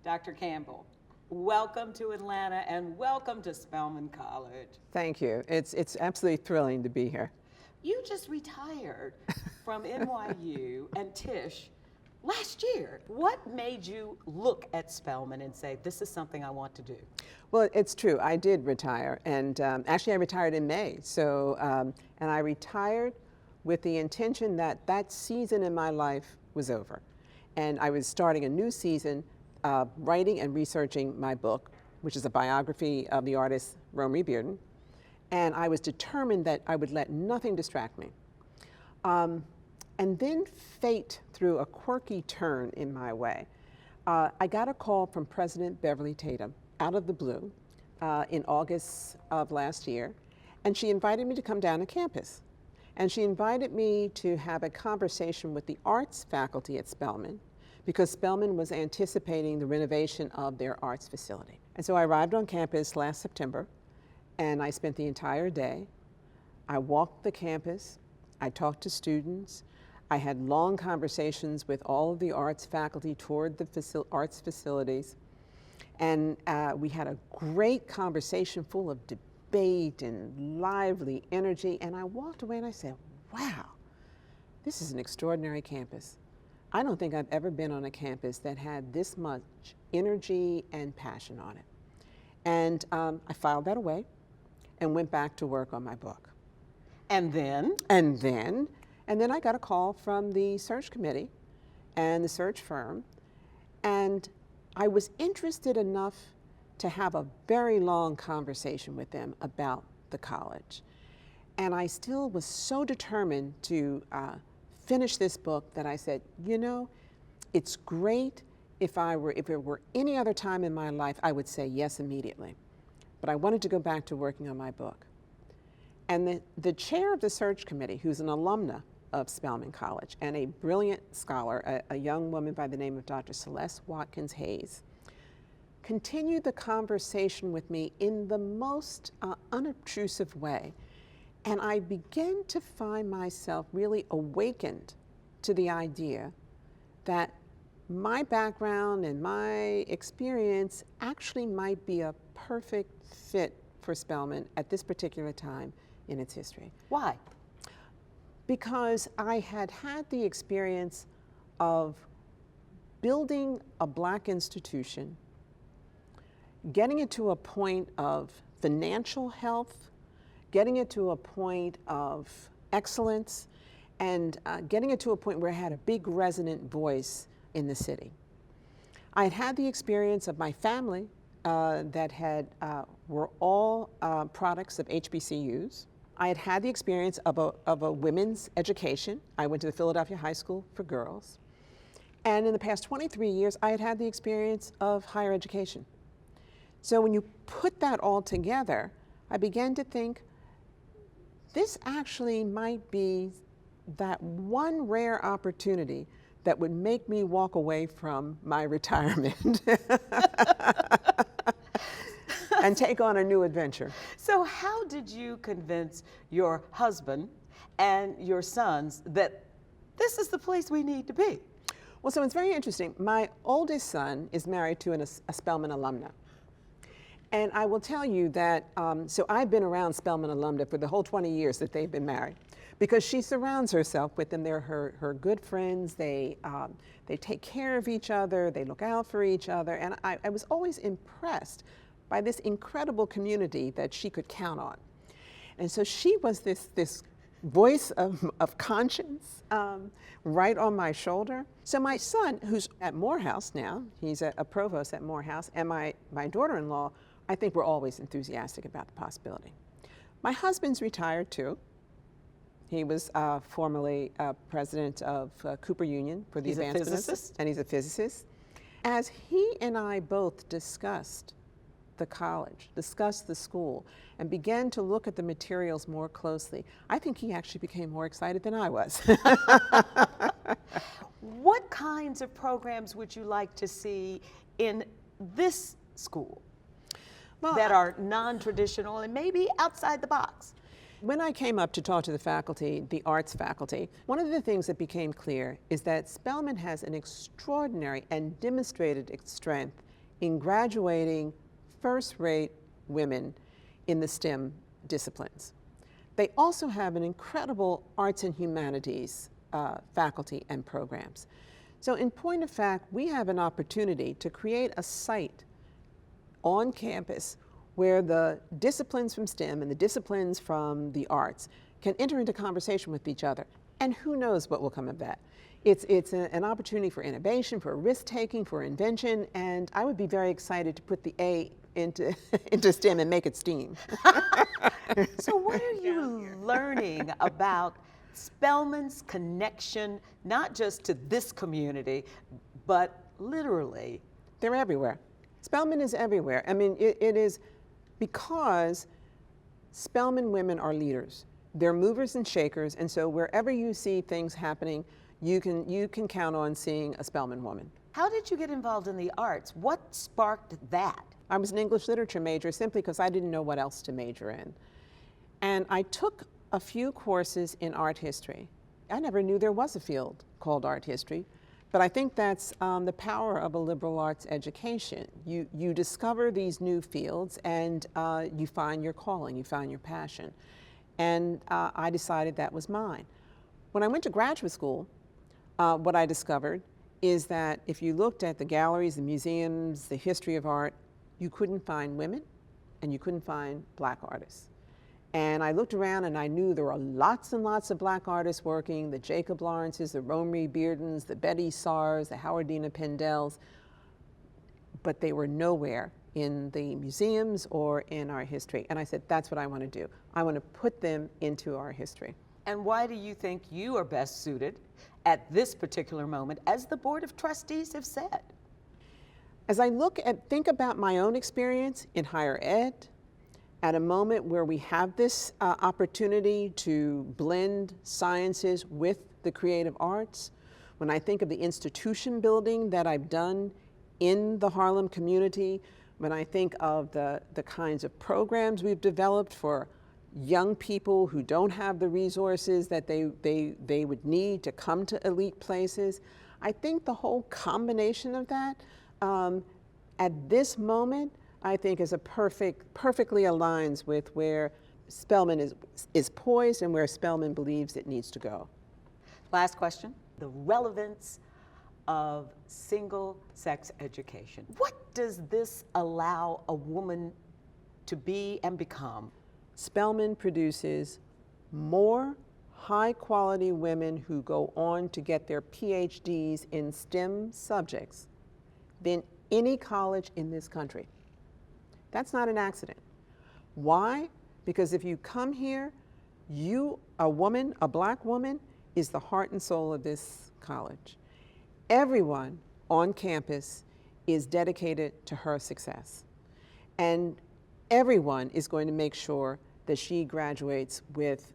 Dr. Campbell, welcome to Atlanta and welcome to Spelman College. Thank you. It's absolutely thrilling to be here. You just retired from NYU and Tisch last year. What made you look at Spelman and say, this is something I want to do? Well, it's true. I did retire, and actually I retired in May. And I retired with the intention that that season in my life was over. And I was starting a new season writing and researching my book, which is a biography of the artist Romary Bearden. And I was determined that I would let nothing distract me. And then fate threw a quirky turn in my way. I got a call from President Beverly Tatum out of the blue in August of last year, and she invited me to come down to campus. And she invited me to have a conversation with the arts faculty at Spelman, because Spelman was anticipating the renovation of their arts facility. And so I arrived on campus last September, and I spent the entire day. I walked the campus, I talked to students, I had long conversations with all of the arts faculty toward the arts facilities, and we had a great conversation full of debate and lively energy, and I walked away and I said, wow, this is an extraordinary campus. I don't think I've ever been on a campus that had this much energy and passion on it. And I filed that away and went back to work on my book. And then? And then I got a call from the search committee and the search firm, and I was interested enough to have a very long conversation with them about the college. And I still was so determined to finish this book that I said, you know, it's great. If it were any other time in my life, I would say yes immediately. But I wanted to go back to working on my book. And the chair of the search committee, who's an alumna of Spelman College and a brilliant scholar, a young woman by the name of Dr. Celeste Watkins Hayes, continued the conversation with me in the most unobtrusive way. And I began to find myself really awakened to the idea that my background and my experience actually might be a perfect fit for Spelman at this particular time in its history. Why? Because I had had the experience of building a black institution, getting it to a point of financial health, getting it to a point of excellence, and getting it to a point where I had a big resonant voice in the city. I had had the experience of my family that were all products of HBCUs. I had had the experience of a women's education. I went to the Philadelphia High School for girls. And in the past 23 years, I had had the experience of higher education. So when you put that all together, I began to think, this actually might be that one rare opportunity that would make me walk away from my retirement and take on a new adventure. So how did you convince your husband and your sons that this is the place we need to be? Well, so it's very interesting. My oldest son is married to a Spelman alumna. And I will tell you that, so I've been around Spelman alumna for the whole 20 years that they've been married, because she surrounds herself with them. They're her good friends. They take care of each other. They look out for each other. And I was always impressed by this incredible community that she could count on. And so she was this voice of conscience right on my shoulder. So my son, who's at Morehouse now, he's a provost at Morehouse, and my daughter-in-law, I think we're always enthusiastic about the possibility. My husband's retired too. He was formerly president of Cooper Union for the advancement. He's a physicist? And he's a physicist. As he and I both discussed the college, discussed the school, and began to look at the materials more closely, I think he actually became more excited than I was. What kinds of programs would you like to see in this school that are non-traditional and maybe outside the box? When I came up to talk to the faculty, the arts faculty, one of the things that became clear is that Spelman has an extraordinary and demonstrated strength in graduating first-rate women in the STEM disciplines. They also have an incredible arts and humanities faculty and programs. So in point of fact, we have an opportunity to create a site on campus where the disciplines from STEM and the disciplines from the arts can enter into conversation with each other. And who knows what will come of that. It's an opportunity for innovation, for risk-taking, for invention, and I would be very excited to put the A into, into STEM and make it STEAM. So what are you learning about Spelman's connection, not just to this community, but literally? They're everywhere. Spelman is everywhere. I mean, it is because Spelman women are leaders. They're movers and shakers, and so wherever you see things happening, you can count on seeing a Spelman woman. How did you get involved in the arts? What sparked that? I was an English literature major simply because I didn't know what else to major in. And I took a few courses in art history. I never knew there was a field called art history, but I think that's the power of a liberal arts education. You discover these new fields and you find your calling, you find your passion. And I decided that was mine. When I went to graduate school, what I discovered is that if you looked at the galleries, the museums, the history of art, you couldn't find women and you couldn't find black artists. And I looked around and I knew there were lots and lots of black artists working, the Jacob Lawrences, the Romary Beardens, the Betty Sars, the Howardina Pendells, but they were nowhere in the museums or in our history. And I said, that's what I want to do. I want to put them into our history. And why do you think you are best suited at this particular moment, as the Board of Trustees have said? As I think about my own experience in higher ed, at a moment where we have this opportunity to blend sciences with the creative arts, when I think of the institution building that I've done in the Harlem community, when I think of the kinds of programs we've developed for young people who don't have the resources that they would need to come to elite places, I think the whole combination of that at this moment, I think is perfectly aligns with where Spelman is poised and where Spelman believes it needs to go. Last question, the relevance of single-sex education. What does this allow a woman to be and become? Spelman produces more high-quality women who go on to get their PhDs in STEM subjects than any college in this country. That's not an accident. Why? Because if you come here, you, a woman, a black woman, is the heart and soul of this college. Everyone on campus is dedicated to her success. And everyone is going to make sure that she graduates with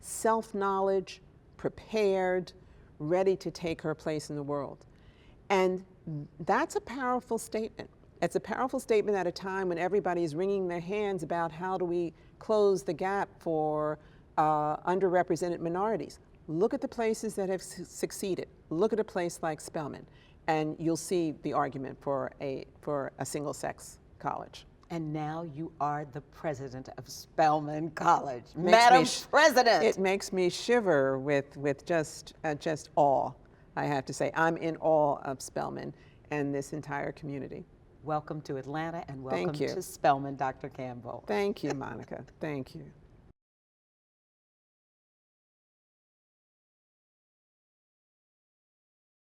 self-knowledge, prepared, ready to take her place in the world. And that's a powerful statement. It's a powerful statement at a time when everybody's wringing their hands about how do we close the gap for underrepresented minorities. Look at the places that have succeeded. Look at a place like Spelman, and you'll see the argument for a single-sex college. And now you are the president of Spelman College. Madam President! It makes me shiver with just awe, I have to say. I'm in awe of Spelman and this entire community. Welcome to Atlanta and welcome Thank you. to Spelman, Dr. Campbell. Thank you, Monica. Thank you.